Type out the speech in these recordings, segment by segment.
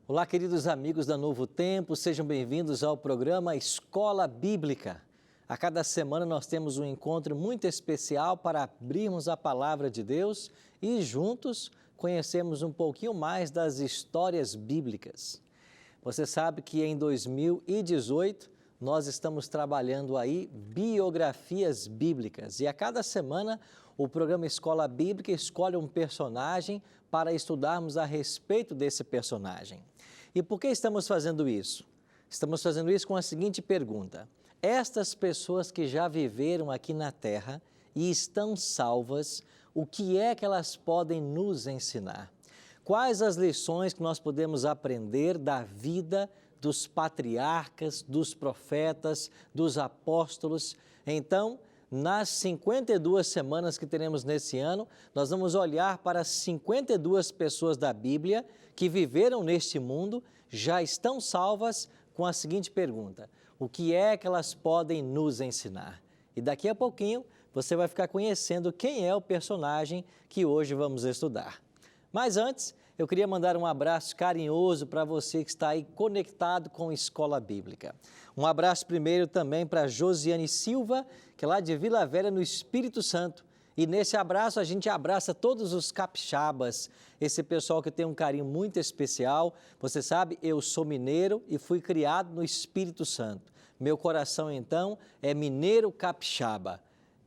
Olá, queridos amigos da Novo Tempo, sejam bem-vindos ao programa Escola Bíblica. A cada semana nós temos um encontro muito especial para abrirmos a Palavra de Deus e juntos conhecermos um pouquinho mais das histórias bíblicas. Você sabe que em 2018 nós estamos trabalhando aí biografias bíblicas e a cada semana o programa Escola Bíblica escolhe um personagem para estudarmos a respeito desse personagem. E por que estamos fazendo isso? Estamos fazendo isso com a seguinte pergunta: estas pessoas que já viveram aqui na Terra e estão salvas, o que é que elas podem nos ensinar? Quais as lições que nós podemos aprender da vida dos patriarcas, dos profetas, dos apóstolos? Então, nas 52 semanas que teremos nesse ano, nós vamos olhar para as 52 pessoas da Bíblia que viveram neste mundo, já estão salvas, com a seguinte pergunta: o que é que elas podem nos ensinar? E daqui a pouquinho você vai ficar conhecendo quem é o personagem que hoje vamos estudar. Mas antes, eu queria mandar um abraço carinhoso para você que está aí conectado com a Escola Bíblica. Um abraço primeiro também para Josiane Silva, que é lá de Vila Velha, no Espírito Santo. E nesse abraço a gente abraça todos os capixabas, esse pessoal que tem um carinho muito especial. Você sabe, eu sou mineiro e fui criado no Espírito Santo. Meu coração, então, é mineiro capixaba.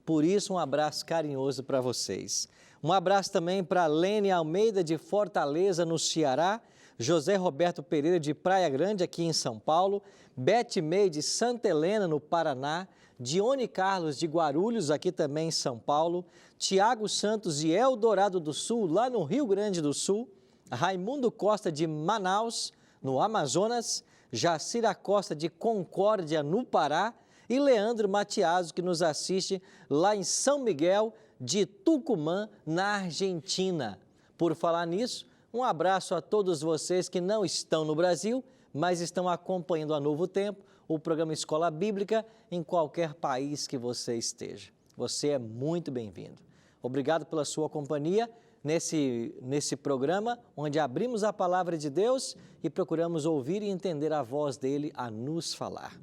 Por isso, um abraço carinhoso para vocês. Um abraço também para Lene Almeida, de Fortaleza, no Ceará, José Roberto Pereira, de Praia Grande, aqui em São Paulo, Beth May, de Santa Helena, no Paraná, Dione Carlos, de Guarulhos, aqui também em São Paulo, Tiago Santos, de Eldorado do Sul, lá no Rio Grande do Sul, Raimundo Costa, de Manaus, no Amazonas, Jacira Costa, de Concórdia, no Pará, e Leandro Matiaso, que nos assiste lá em São Miguel de Tucumã, na Argentina. Por falar nisso, um abraço a todos vocês que não estão no Brasil, mas estão acompanhando a Novo Tempo, o programa Escola Bíblica, em qualquer país que você esteja. Você é muito bem-vindo. Obrigado pela sua companhia nesse programa, onde abrimos a Palavra de Deus e procuramos ouvir e entender a voz dele a nos falar.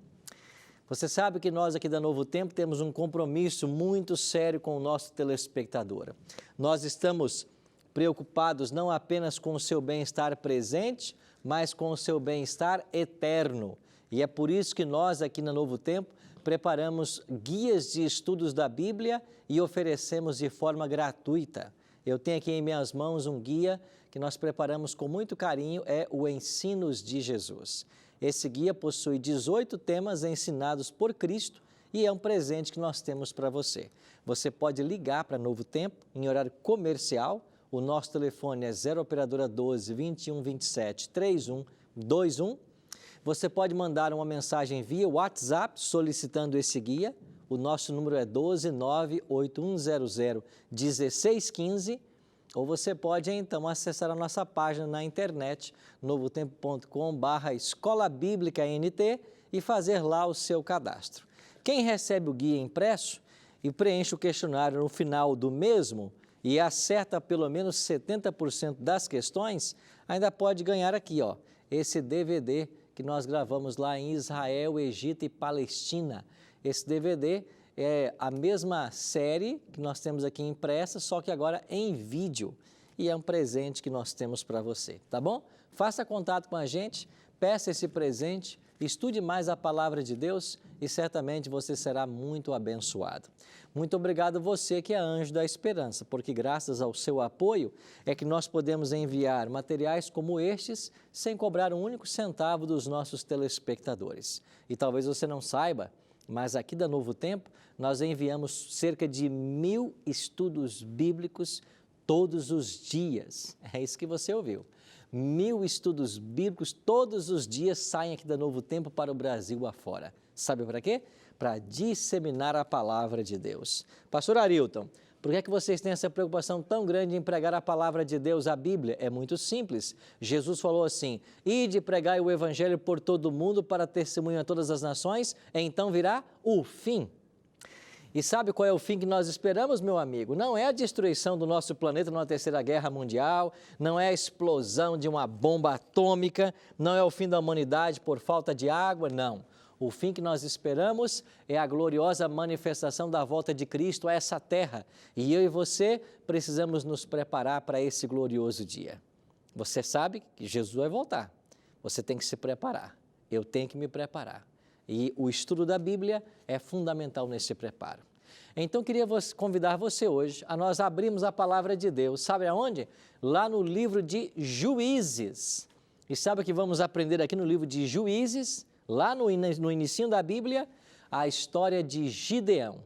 Você sabe que nós aqui da Novo Tempo temos um compromisso muito sério com o nosso telespectador. Nós estamos preocupados não apenas com o seu bem-estar presente, mas com o seu bem-estar eterno. E é por isso que nós aqui na Novo Tempo preparamos guias de estudos da Bíblia e oferecemos de forma gratuita. Eu tenho aqui em minhas mãos um guia que nós preparamos com muito carinho, é o Ensinos de Jesus. Esse guia possui 18 temas ensinados por Cristo e é um presente que nós temos para você. Você pode ligar para Novo Tempo em horário comercial. O nosso telefone é 0 operadora 12 21 27 3121. Você pode mandar uma mensagem via WhatsApp solicitando esse guia. O nosso número é 12 98100 1615. Ou você pode, então, acessar a nossa página na internet, novotempo.com/Escola Bíblica NT e fazer lá o seu cadastro. Quem recebe o guia impresso e preenche o questionário no final do mesmo e acerta pelo menos 70% das questões, ainda pode ganhar aqui, esse DVD que nós gravamos lá em Israel, Egito e Palestina. Esse DVD é a mesma série que nós temos aqui impressa, só que agora em vídeo. E é um presente que nós temos para você, tá bom? Faça contato com a gente, peça esse presente, estude mais a Palavra de Deus e certamente você será muito abençoado. Muito obrigado você que é Anjo da Esperança, porque graças ao seu apoio é que nós podemos enviar materiais como estes sem cobrar um único centavo dos nossos telespectadores. E talvez você não saiba, mas aqui da Novo Tempo, nós enviamos cerca de 1000 estudos bíblicos todos os dias. É isso que você ouviu. 1000 estudos bíblicos todos os dias saem aqui da Novo Tempo para o Brasil afora. Sabe para quê? Para disseminar a Palavra de Deus. Pastor Arilton, por que é que vocês têm essa preocupação tão grande em pregar a Palavra de Deus, a Bíblia? É muito simples. Jesus falou assim: ide pregai o Evangelho por todo o mundo para testemunho a todas as nações, então virá o fim. E sabe qual é o fim que nós esperamos, meu amigo? Não é a destruição do nosso planeta numa terceira guerra mundial, não é a explosão de uma bomba atômica, não é o fim da humanidade por falta de água, não. O fim que nós esperamos é a gloriosa manifestação da volta de Cristo a essa terra. E eu e você precisamos nos preparar para esse glorioso dia. Você sabe que Jesus vai voltar. Você tem que se preparar. Eu tenho que me preparar. E o estudo da Bíblia é fundamental nesse preparo. Então, queria convidar você hoje a nós abrirmos a palavra de Deus. Sabe aonde? Lá no livro de Juízes. E sabe o que vamos aprender aqui no livro de Juízes? Lá no inicinho da Bíblia, a história de Gideão.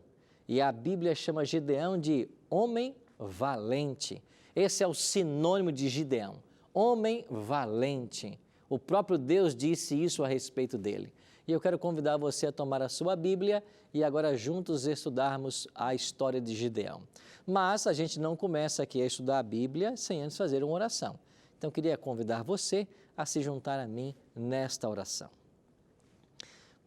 E a Bíblia chama Gideão de homem valente. Esse é o sinônimo de Gideão, homem valente. O próprio Deus disse isso a respeito dele. E eu quero convidar você a tomar a sua Bíblia e agora juntos estudarmos a história de Gideão. Mas a gente não começa aqui a estudar a Bíblia sem antes fazer uma oração. Então, eu queria convidar você a se juntar a mim nesta oração.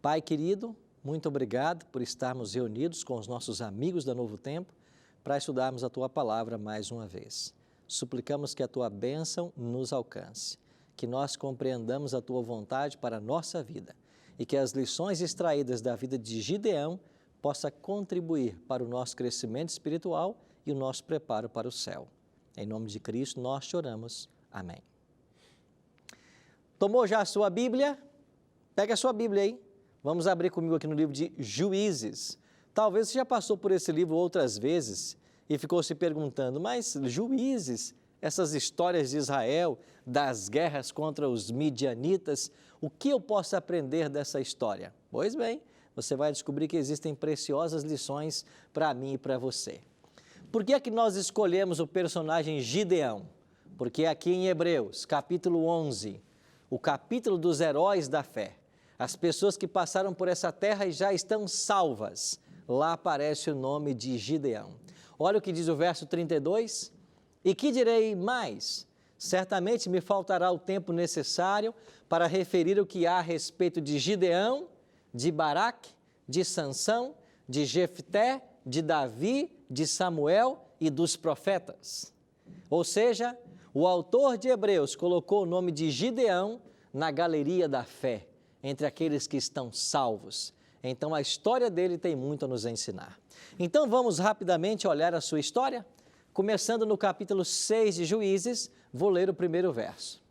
Pai querido, muito obrigado por estarmos reunidos com os nossos amigos da Novo Tempo para estudarmos a Tua Palavra mais uma vez. Suplicamos que a Tua bênção nos alcance, que nós compreendamos a Tua vontade para a nossa vida e que as lições extraídas da vida de Gideão possam contribuir para o nosso crescimento espiritual e o nosso preparo para o céu. Em nome de Cristo nós te oramos. Amém. Tomou já a sua Bíblia? Pega a sua Bíblia aí. Vamos abrir comigo aqui no livro de Juízes. Talvez você já passou por esse livro outras vezes e ficou se perguntando, mas Juízes, essas histórias de Israel, das guerras contra os midianitas, o que eu posso aprender dessa história? Pois bem, você vai descobrir que existem preciosas lições para mim e para você. Por que é que nós escolhemos o personagem Gideão? Porque aqui em Hebreus, capítulo 11, o capítulo dos heróis da fé, as pessoas que passaram por essa terra e já estão salvas, lá aparece o nome de Gideão. Olha o que diz o verso 32, e que direi mais? Certamente me faltará o tempo necessário para referir o que há a respeito de Gideão, de Baraque, de Sansão, de Jefté, de Davi, de Samuel e dos profetas. Ou seja, o autor de Hebreus colocou o nome de Gideão na galeria da fé, entre aqueles que estão salvos. Então, a história dele tem muito a nos ensinar. Então, vamos rapidamente olhar a sua história? Começando no capítulo 6 de Juízes, vou ler o primeiro verso.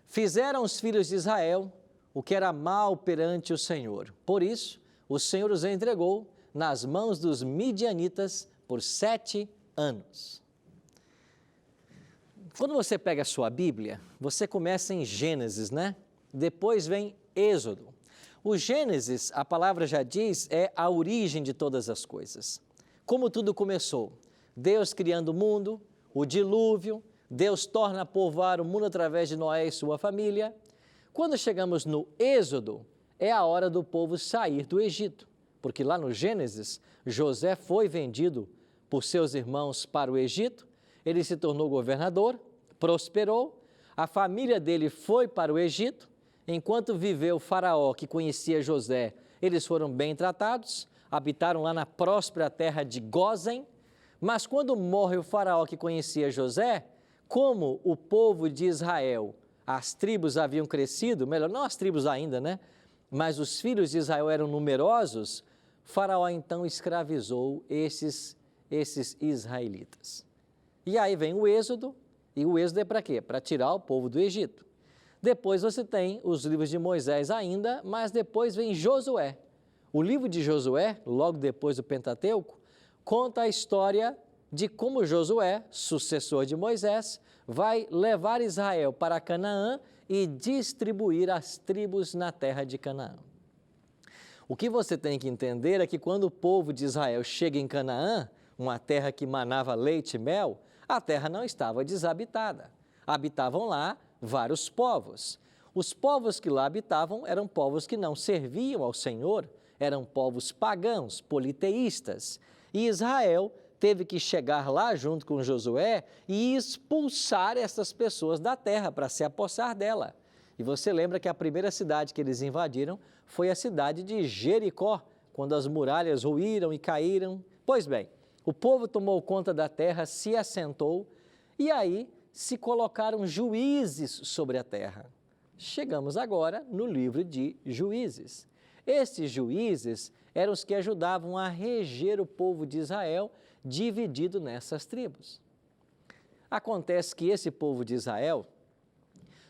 Fizeram os filhos de Israel o que era mal perante o Senhor. Por isso, o Senhor os entregou nas mãos dos midianitas por 7 anos. Quando você pega a sua Bíblia, você começa em Gênesis, né? Depois vem Êxodo. O Gênesis, a palavra já diz, é a origem de todas as coisas. Como tudo começou? Deus criando o mundo, o dilúvio, Deus torna a povoar o mundo através de Noé e sua família. Quando chegamos no Êxodo, é a hora do povo sair do Egito, porque lá no Gênesis, José foi vendido por seus irmãos para o Egito, ele se tornou governador, prosperou, a família dele foi para o Egito. Enquanto viveu o faraó que conhecia José, eles foram bem tratados, habitaram lá na próspera terra de Gósen, mas quando morre o faraó que conhecia José, como o povo de Israel, as tribos haviam crescido, melhor, não as tribos ainda, né? Mas os filhos de Israel eram numerosos, faraó então escravizou esses israelitas. E aí vem o Êxodo, e o Êxodo é para quê? Para tirar o povo do Egito. Depois você tem os livros de Moisés ainda, mas depois vem Josué. O livro de Josué, logo depois do Pentateuco, conta a história de como Josué, sucessor de Moisés, vai levar Israel para Canaã e distribuir as tribos na terra de Canaã. O que você tem que entender é que quando o povo de Israel chega em Canaã, uma terra que manava leite e mel, a terra não estava desabitada. Habitavam lá vários povos. Os povos que lá habitavam eram povos que não serviam ao Senhor, eram povos pagãos, politeístas. E Israel teve que chegar lá junto com Josué e expulsar essas pessoas da terra para se apossar dela. E você lembra que a primeira cidade que eles invadiram foi a cidade de Jericó, quando as muralhas ruíram e caíram. Pois bem, o povo tomou conta da terra, se assentou e aí se colocaram juízes sobre a terra. Chegamos agora no livro de Juízes. Estes juízes eram os que ajudavam a reger o povo de Israel, dividido nessas tribos. Acontece que esse povo de Israel,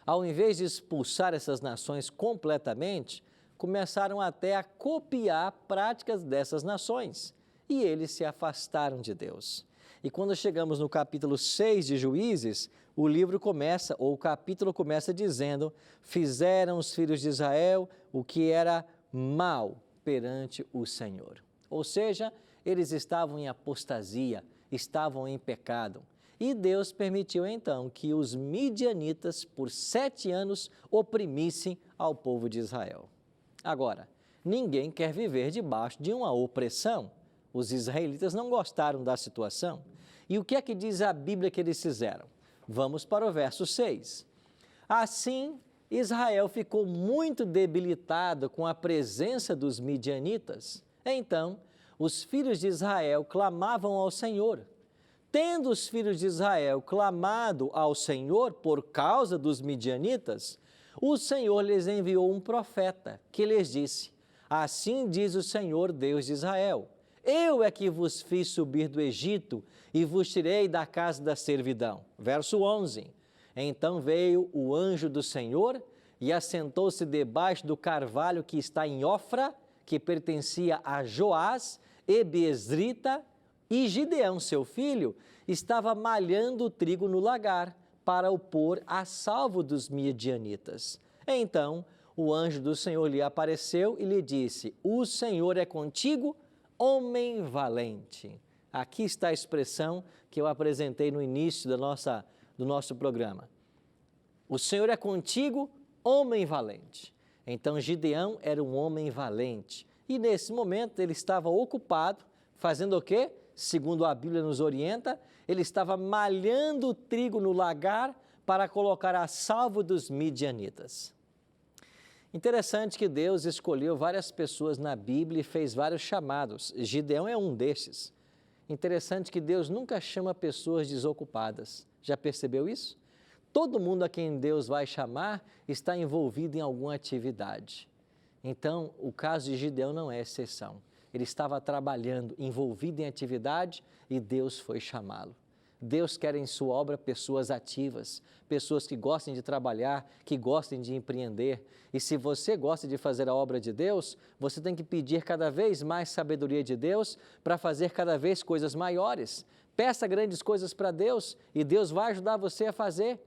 ao invés de expulsar essas nações completamente, começaram até a copiar práticas dessas nações e eles se afastaram de Deus. E quando chegamos no capítulo 6 de Juízes, o livro começa, ou o capítulo começa dizendo: fizeram os filhos de Israel o que era mal perante o Senhor. Ou seja, eles estavam em apostasia, estavam em pecado. E Deus permitiu então que os midianitas, por 7 anos, oprimissem ao povo de Israel. Agora, ninguém quer viver debaixo de uma opressão. Os israelitas não gostaram da situação. E o que é que diz a Bíblia que eles fizeram? Vamos para o verso 6. Assim, Israel ficou muito debilitado com a presença dos midianitas. Então, os filhos de Israel clamavam ao Senhor. Tendo os filhos de Israel clamado ao Senhor por causa dos midianitas, o Senhor lhes enviou um profeta que lhes disse: assim diz o Senhor Deus de Israel: eu é que vos fiz subir do Egito e vos tirei da casa da servidão. Verso 11. Então veio o anjo do Senhor e assentou-se debaixo do carvalho que está em Ofra, que pertencia a Joás, ebiezrita, e Gideão, seu filho, estava malhando o trigo no lagar para o pôr a salvo dos midianitas. Então o anjo do Senhor lhe apareceu e lhe disse: o Senhor é contigo, homem valente. Aqui está a expressão que eu apresentei no início do nosso programa. O Senhor é contigo, homem valente. Então Gideão era um homem valente e nesse momento ele estava ocupado fazendo o quê? Segundo a Bíblia nos orienta, ele estava malhando o trigo no lagar para colocar a salvo dos midianitas. Interessante que Deus escolheu várias pessoas na Bíblia e fez vários chamados. Gideão é um desses. Interessante que Deus nunca chama pessoas desocupadas. Já percebeu isso? Todo mundo a quem Deus vai chamar está envolvido em alguma atividade. Então, o caso de Gideão não é exceção. Ele estava trabalhando, envolvido em atividade e Deus foi chamá-lo. Deus quer em sua obra pessoas ativas, pessoas que gostem de trabalhar, que gostem de empreender. E se você gosta de fazer a obra de Deus, você tem que pedir cada vez mais sabedoria de Deus para fazer cada vez coisas maiores. Peça grandes coisas para Deus e Deus vai ajudar você a fazer.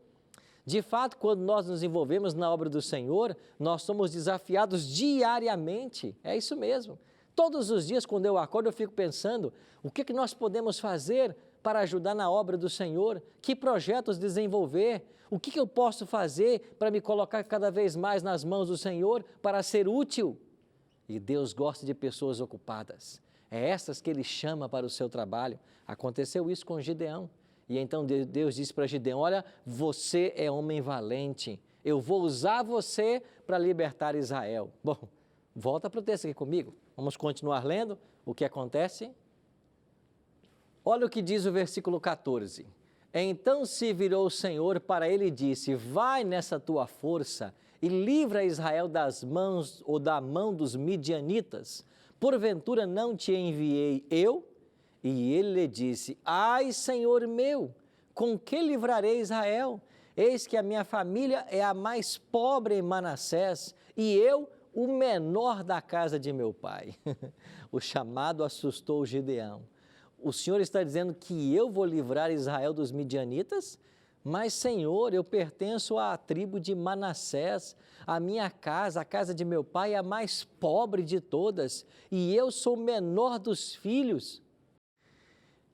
De fato, quando nós nos envolvemos na obra do Senhor, nós somos desafiados diariamente. É isso mesmo. Todos os dias, quando eu acordo, eu fico pensando, o que nós podemos fazer para ajudar na obra do Senhor? Que projetos desenvolver? O que eu posso fazer para me colocar cada vez mais nas mãos do Senhor para ser útil? E Deus gosta de pessoas ocupadas. É essas que Ele chama para o seu trabalho. Aconteceu isso com Gideão. E então Deus disse para Gideão: olha, você é homem valente. Eu vou usar você para libertar Israel. Bom, volta para o texto aqui comigo. Vamos continuar lendo o que acontece. Olha o que diz o versículo 14. Então se virou o Senhor para ele e disse: vai nessa tua força e livra Israel das mãos ou da mão dos midianitas. Porventura não te enviei eu? E ele lhe disse: ai, Senhor meu, com que livrarei Israel? Eis que a minha família é a mais pobre em Manassés e eu o menor da casa de meu pai. O chamado assustou Gideão. O Senhor está dizendo que eu vou livrar Israel dos midianitas? Mas, Senhor, eu pertenço à tribo de Manassés, a minha casa, a casa de meu pai é a mais pobre de todas, e eu sou o menor dos filhos.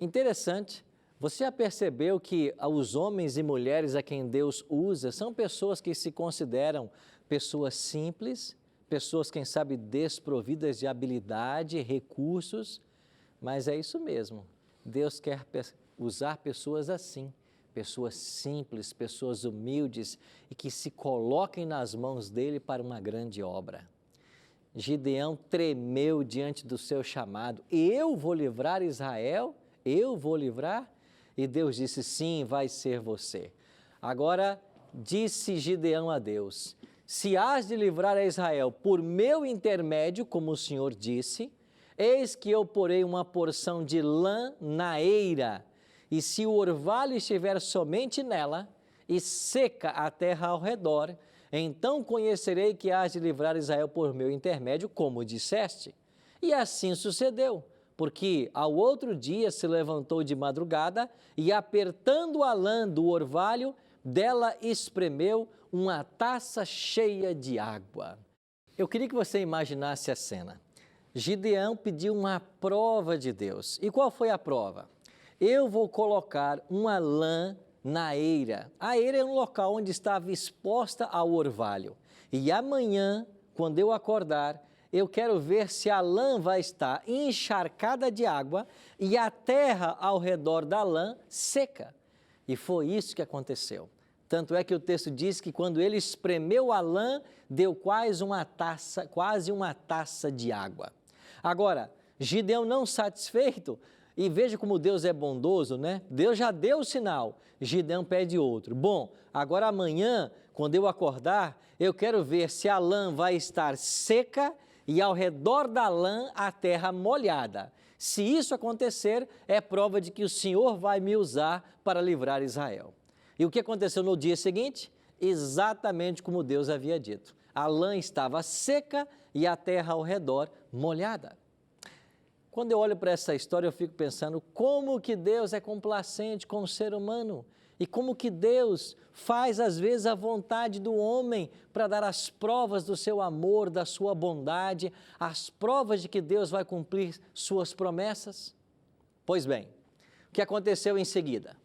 Interessante, você já percebeu que os homens e mulheres a quem Deus usa são pessoas que se consideram pessoas simples, pessoas, quem sabe, desprovidas de habilidade, recursos, mas é isso mesmo. Deus quer usar pessoas assim, pessoas simples, pessoas humildes e que se coloquem nas mãos dEle para uma grande obra. Gideão tremeu diante do seu chamado. Eu vou livrar Israel? Eu vou livrar? E Deus disse, sim, vai ser você. Agora, disse Gideão a Deus, se hás de livrar a Israel por meu intermédio, como o Senhor disse, eis que eu porei uma porção de lã na eira, e se o orvalho estiver somente nela, e seca a terra ao redor, então conhecerei que hás de livrar Israel por meu intermédio, como disseste. E assim sucedeu, porque ao outro dia se levantou de madrugada e, apertando a lã do orvalho, dela espremeu uma taça cheia de água. Eu queria que você imaginasse a cena. Gideão pediu uma prova de Deus. E qual foi a prova? Eu vou colocar uma lã na eira. A eira é um local onde estava exposta ao orvalho. E amanhã, quando eu acordar, eu quero ver se a lã vai estar encharcada de água e a terra ao redor da lã seca. E foi isso que aconteceu. Tanto é que o texto diz que quando ele espremeu a lã, deu quase uma taça de água. Agora, Gideão não satisfeito, e veja como Deus é bondoso, né? Deus já deu o sinal, Gideão pede outro. Bom, agora amanhã, quando eu acordar, eu quero ver se a lã vai estar seca e ao redor da lã a terra molhada. Se isso acontecer, é prova de que o Senhor vai me usar para livrar Israel. E o que aconteceu no dia seguinte? Exatamente como Deus havia dito. A lã estava seca e a terra ao redor molhada. Quando eu olho para essa história, eu fico pensando como que Deus é complacente com o ser humano e como que Deus faz, às vezes, a vontade do homem para dar as provas do seu amor, da sua bondade, as provas de que Deus vai cumprir suas promessas. Pois bem, o que aconteceu em seguida?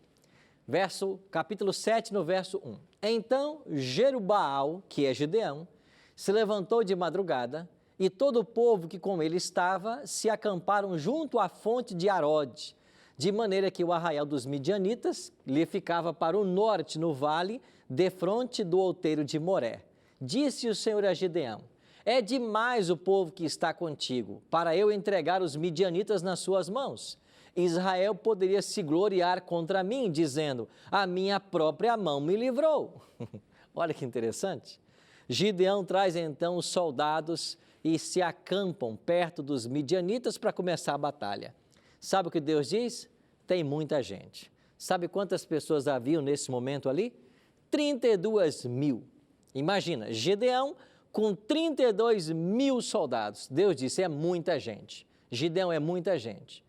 Capítulo 7, no verso 1. Então, Jerubaal, que é Gideão, se levantou de madrugada, e todo o povo que com ele estava se acamparam junto à fonte de Arode, de maneira que o arraial dos midianitas lhe ficava para o norte no vale, defronte do outeiro de Moré. Disse o Senhor a Gideão, é demais o povo que está contigo, para eu entregar os midianitas nas suas mãos. Israel poderia se gloriar contra mim, dizendo, a minha própria mão me livrou. Olha que interessante. Gideão traz então os soldados e se acampam perto dos midianitas para começar a batalha. Sabe o que Deus diz? Tem muita gente. Sabe quantas pessoas haviam nesse momento ali? 32 mil. Imagina, Gideão com 32 mil soldados. Deus disse, é muita gente. Gideão é muita gente.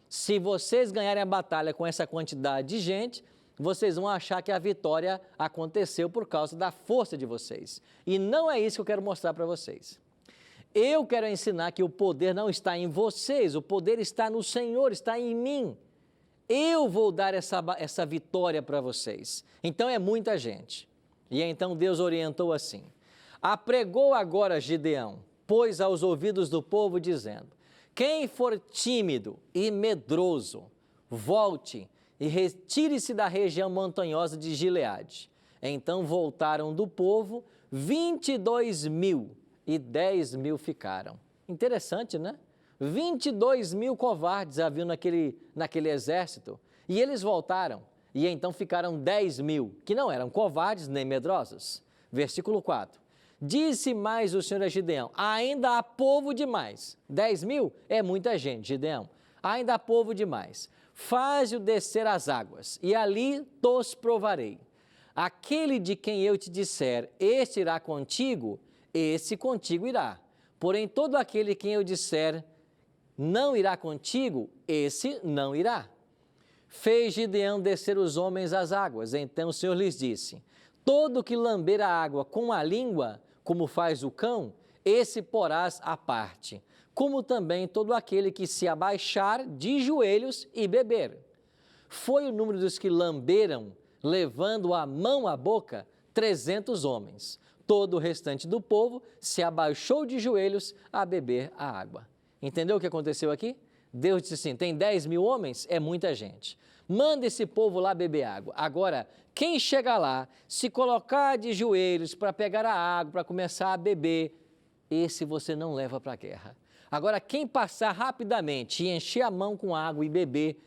Se vocês ganharem a batalha com essa quantidade de gente, vocês vão achar que a vitória aconteceu por causa da força de vocês. E não é isso que eu quero mostrar para vocês. Eu quero ensinar que o poder não está em vocês, o poder está no Senhor, está em mim. Eu vou dar essa vitória para vocês. Então é muita gente. E então Deus orientou assim, apregou agora Gideão, pôs aos ouvidos do povo dizendo, quem for tímido e medroso, volte e retire-se da região montanhosa de Gileade. Então voltaram do povo 22 mil e 10 mil ficaram. Interessante, né? 22 mil covardes haviam naquele exército e eles voltaram. E então ficaram 10 mil, que não eram covardes nem medrosos. Versículo 4. Disse mais o Senhor a Gideão, ainda há povo demais. 10 mil é muita gente, Gideão. Ainda há povo demais. Faze-o descer às águas, e ali tos provarei. Aquele de quem eu te disser, este irá contigo, esse contigo irá. Porém, todo aquele quem eu disser, não irá contigo, esse não irá. Fez Gideão descer os homens às águas. Então o Senhor lhes disse, todo que lamber a água com a língua, como faz o cão, esse porás à parte, como também todo aquele que se abaixar de joelhos e beber. Foi o número dos que lamberam, levando a mão à boca, 300 homens. Todo o restante do povo se abaixou de joelhos a beber a água. Entendeu o que aconteceu aqui? Deus disse assim, tem 10 mil homens? É muita gente. Manda esse povo lá beber água. Agora, quem chega lá, se colocar de joelhos para pegar a água, para começar a beber, esse você não leva para a guerra. Agora, quem passar rapidamente e encher a mão com água e beber,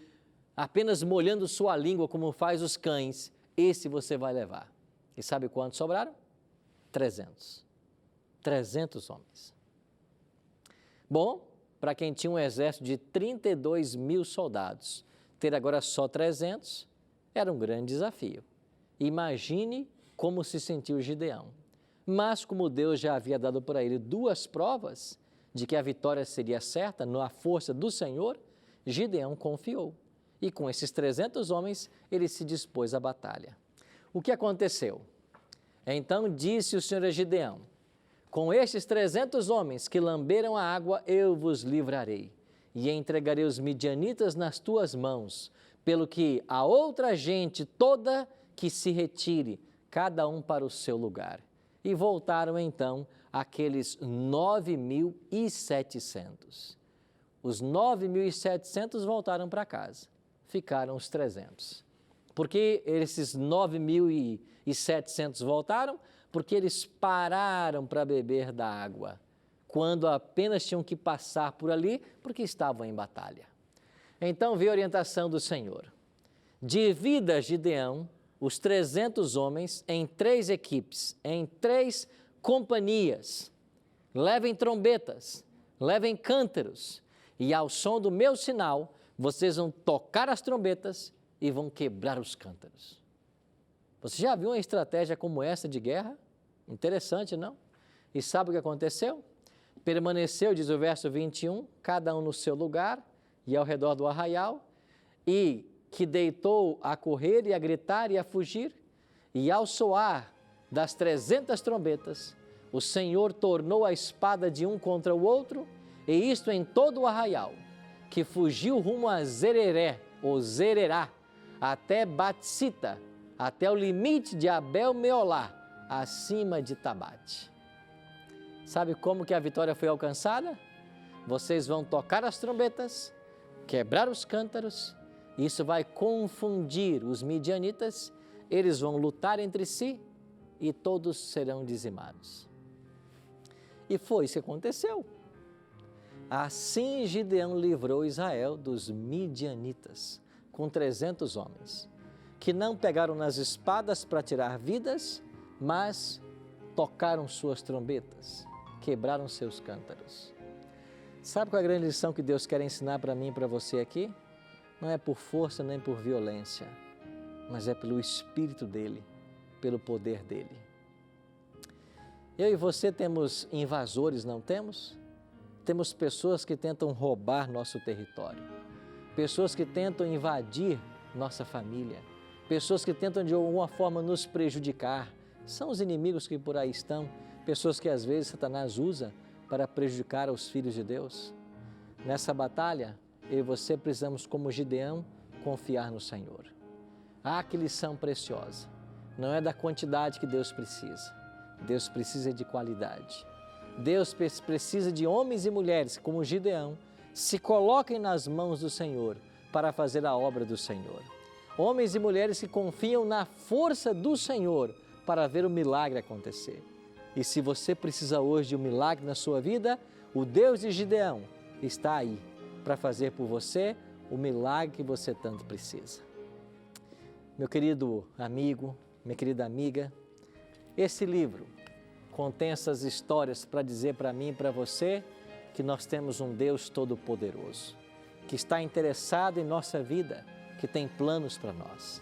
apenas molhando sua língua como faz os cães, esse você vai levar. E sabe quantos sobraram? 300. 300 homens. Bom, para quem tinha um exército de 32 mil soldados, ter agora só 300 era um grande desafio. Imagine como se sentiu Gideão. Mas como Deus já havia dado para ele 2 provas de que a vitória seria certa na força do Senhor, Gideão confiou. E com esses 300 homens, ele se dispôs à batalha. O que aconteceu? Então disse o Senhor a Gideão: com estes 300 homens que lamberam a água, eu vos livrarei, e entregarei os midianitas nas tuas mãos, pelo que a outra gente toda que se retire, cada um para o seu lugar. E voltaram então aqueles 9.700. Os 9.700 voltaram para casa, ficaram os 300. Por que esses 9.700 voltaram? Porque eles pararam para beber da água, quando apenas tinham que passar por ali, porque estavam em batalha. Então veio a orientação do Senhor: divida, Gideão, os 300 homens em 3 equipes, em 3 companhias. Levem trombetas, levem cântaros, e ao som do meu sinal, vocês vão tocar as trombetas e vão quebrar os cântaros. Você já viu uma estratégia como essa de guerra? Interessante, não? E sabe o que aconteceu? Permaneceu, diz o verso 21, cada um no seu lugar e ao redor do arraial, e que deitou a correr e a gritar e a fugir, e ao soar das 300 trombetas, o Senhor tornou a espada de um contra o outro, e isto em todo o arraial, que fugiu rumo a Zereré, ou Zererá, até Batsita, até o limite de Abel-Meolá, acima de Tabate. Sabe como que a vitória foi alcançada? Vocês vão tocar as trombetas, quebrar os cântaros, isso vai confundir os midianitas, eles vão lutar entre si e todos serão dizimados. E foi isso que aconteceu. Assim Gideão livrou Israel dos midianitas, com 300 homens, que não pegaram nas espadas para tirar vidas, mas tocaram suas trombetas, quebraram seus cântaros. Sabe qual é a grande lição que Deus quer ensinar para mim e para você aqui? Não é por força nem por violência, mas é pelo Espírito dEle, pelo poder dEle. Eu e você temos invasores, não temos? Temos pessoas que tentam roubar nosso território, pessoas que tentam invadir nossa família, pessoas que tentam de alguma forma nos prejudicar. São os inimigos que por aí estão, pessoas que às vezes Satanás usa para prejudicar os filhos de Deus. Nessa batalha, eu e você precisamos, como Gideão, confiar no Senhor. Ah, que lição preciosa! Não é da quantidade que Deus precisa. Deus precisa de qualidade. Deus precisa de homens e mulheres, como Gideão, se coloquem nas mãos do Senhor para fazer a obra do Senhor. Homens e mulheres que confiam na força do Senhor para ver o milagre acontecer. E se você precisa hoje de um milagre na sua vida, o Deus de Gideão está aí para fazer por você o milagre que você tanto precisa. Meu querido amigo, minha querida amiga, esse livro contém essas histórias para dizer para mim e para você que nós temos um Deus todo-poderoso, que está interessado em nossa vida, que tem planos para nós.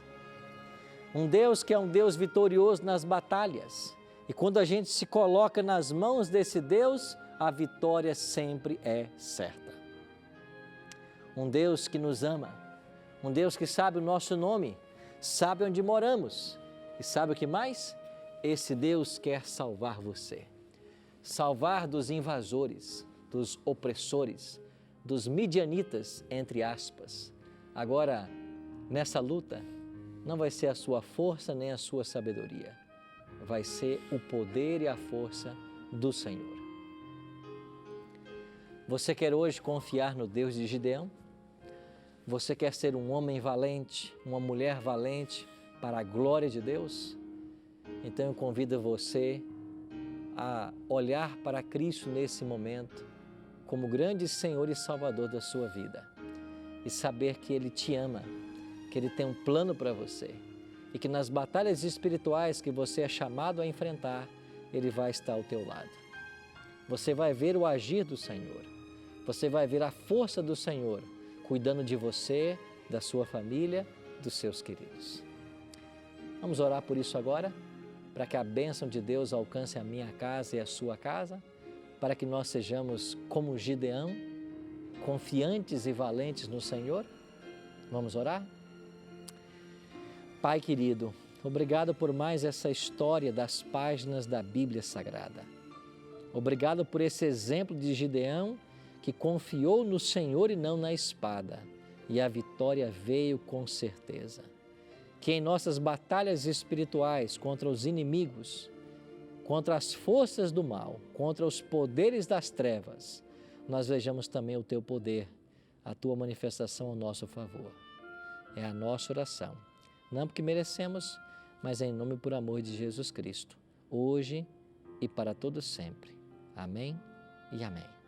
Um Deus que é um Deus vitorioso nas batalhas. E quando a gente se coloca nas mãos desse Deus, a vitória sempre é certa. Um Deus que nos ama, um Deus que sabe o nosso nome, sabe onde moramos e sabe o que mais? Esse Deus quer salvar você. Salvar dos invasores, dos opressores, dos midianitas, entre aspas. Agora, nessa luta, não vai ser a sua força nem a sua sabedoria. Vai ser o poder e a força do Senhor. Você quer hoje confiar no Deus de Gideão? Você quer ser um homem valente, uma mulher valente para a glória de Deus? Então eu convido você a olhar para Cristo nesse momento como grande Senhor e Salvador da sua vida e saber que Ele te ama, que Ele tem um plano para você e que nas batalhas espirituais que você é chamado a enfrentar, Ele vai estar ao teu lado. Você vai ver o agir do Senhor, você vai ver a força do Senhor cuidando de você, da sua família, dos seus queridos. Vamos orar por isso agora, para que a bênção de Deus alcance a minha casa e a sua casa, para que nós sejamos como Gideão, confiantes e valentes no Senhor. Vamos orar? Pai querido, obrigado por mais essa história das páginas da Bíblia Sagrada. Obrigado por esse exemplo de Gideão que confiou no Senhor e não na espada, e a vitória veio com certeza. Que em nossas batalhas espirituais contra os inimigos, contra as forças do mal, contra os poderes das trevas, nós vejamos também o Teu poder, a Tua manifestação ao nosso favor. É a nossa oração, não porque merecemos, mas em nome e por amor de Jesus Cristo, hoje e para todo sempre. Amém e amém.